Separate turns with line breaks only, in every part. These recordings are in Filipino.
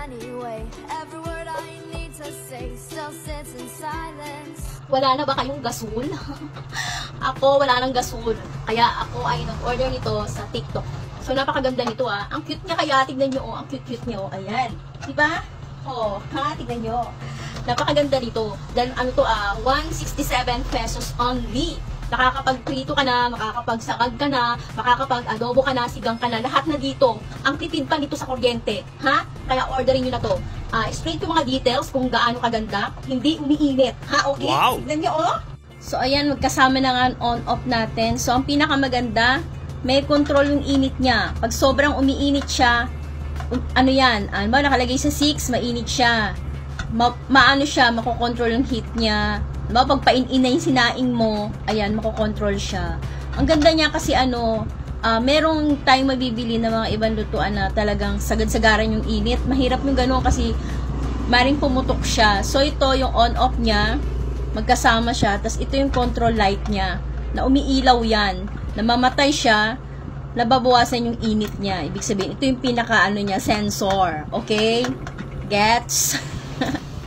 anyway. Every word I need to say still sits in silence.
Wala na ba kayong gasol? Ako, wala nang gasol. Kaya ako ay nag-order nito sa TikTok. So, napakaganda nito ah. Ang cute niya kaya, tignan nyo oh. Ang cute-cute niya oh. Ayan. Diba? Oh, ha? Tignan nyo. Napakaganda nito. Then, ano to 167 pesos only. Nakakapag-prito ka na, makakapagsakag ka na, makakapag-adobo ka na, sigang ka na, lahat na dito. Ang tipid pa nito sa kuryente. Ha? Kaya orderin nyo na to. Straight yung mga details kung gaano kaganda. Hindi umiinit. Ha? Okay?
Wow!
Tignan nyo oh. So, ayan, magkasama na nga on-off natin. So, ang pinakamaganda, may control yung init niya. Pag sobrang umiinit siya, ano yan, nakalagay sa 6, mainit siya. Maano siya, makokontrol yung heat niya. Diba, pag pain-in na yung sinaing mo, ayan, makokontrol siya. Ang ganda niya kasi merong tayong mabibili na mga ibang lutuan na talagang sagad-sagaran yung init. Mahirap yung gano'n kasi maring pumutok siya. So, ito yung on-off niya, magkasama siya. Tapos, ito yung control light niya, na umiilaw yan. Namamatay siya, nababawasan yung init niya. Ibig sabihin, ito yung niya, sensor. Okay? Gets?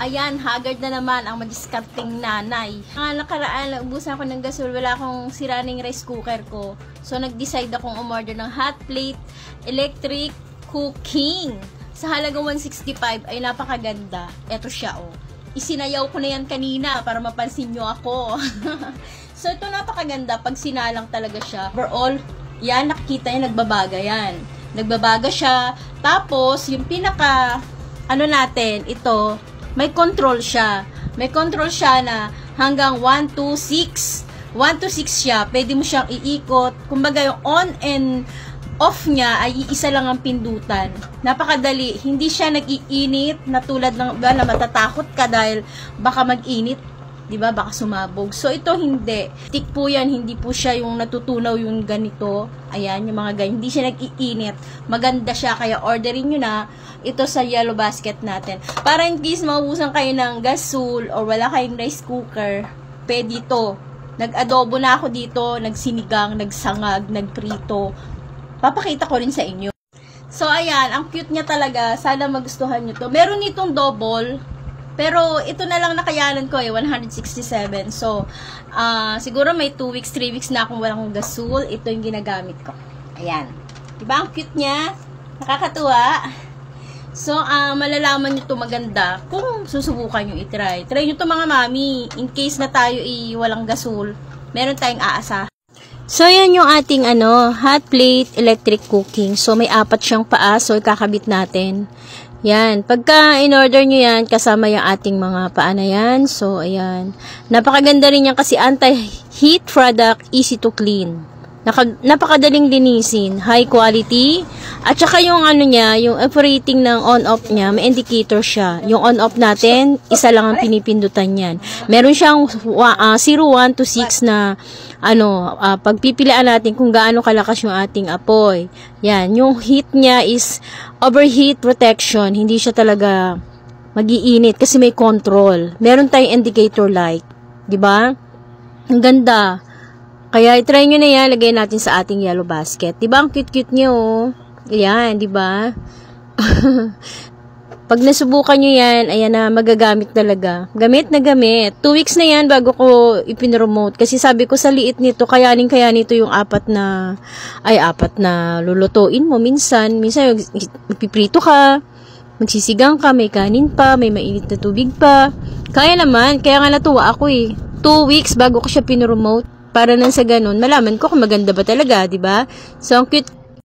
Ayan, haggard na naman ang madiskarting nanay. Ang nakaraan, naubusan ako ng gasol, wala akong siraning rice cooker ko. So, nag-decide akong umorder ng hot plate electric cooking. Sa halagang 165 ay napakaganda. Eto siya, oh. Isinayaw ko na yan kanina para mapansin nyo ako. So, ito napakaganda. Pag sinalang talaga siya. Overall, yan, nakikita nyo, nagbabaga yan. Nagbabaga siya. Tapos, yung natin, ito, may control siya. May control siya na hanggang 1 to 6. 1 to 6 siya. Pwede mo siyang iikot. Kumbaga yung on and off niya ay isa lang ang pindutan. Napakadali. Hindi siya nag-iinit na tulad ng na matatakot ka dahil baka mag-init. Diba? Baka sumabog. So, ito hindi. Stick po yan. Hindi po siya yung natutunaw yung ganito. Ayan, yung mga ganyan. Hindi siya nag-iinit. Maganda siya. Kaya orderin nyo na ito sa yellow basket natin. Para in case maubusan kayo ng gasol or wala kayong rice cooker, pwede ito. Nag-adobo na ako dito. Nagsinigang, nagsangag, nagprito. Papakita ko rin sa inyo. So, ayan. Ang cute niya talaga. Sana magustuhan nyo to. Meron itong double. Pero, ito na lang nakayanan ko 167. So, siguro may 2 weeks, 3 weeks na akong walang gasol. Ito yung ginagamit ko. Ayan. Diba? Ang cute niya. Nakakatuwa. So, malalaman nyo ito maganda kung susubukan nyo itry. Try nyo ito mga mami. In case na tayo walang gasol, meron tayong aasa. So, yan yung ating hot plate electric cooking. So, may 4 siyang paa. So, ikakabit natin. Yan. Pagka in-order nyo yan, kasama yung ating mga paa na yan. So, ayan. Napakaganda rin yan kasi anti-heat product, easy to clean. Napakadaling linisin. High quality. At saka yung niya, yung operating ng on-off niya, may indicator siya. Yung on-off natin, isa lang ang pinipindutan yan. Meron siyang 0, 1 to 6 na pagpipilian natin kung gaano kalakas yung ating apoy. Yan, yung heat niya is overheat protection. Hindi siya talaga mag-iinit kasi may control. Meron tayong indicator light. 'Di ba? Ang ganda. Kaya i-try nyo na yan, lagay natin sa ating yellow basket. 'Di ba? Ang cute-cute niya oh. Ayan, 'di ba? Pag nasubukan nyo yan, ayan na, magagamit talaga. Gamit na gamit. 2 weeks na yan bago ko ipinromote. Kasi sabi ko sa liit nito, kaya nito yung 4 na lulutuin mo. Minsan magpiprito ka, magsisigang ka, may kanin pa, may mainit na tubig pa. Kaya naman, kaya nga natuwa ako 2 weeks bago ko siya pinromote. Para nang sa ganun, malaman ko kung maganda ba talaga, 'di ba? So, ang cute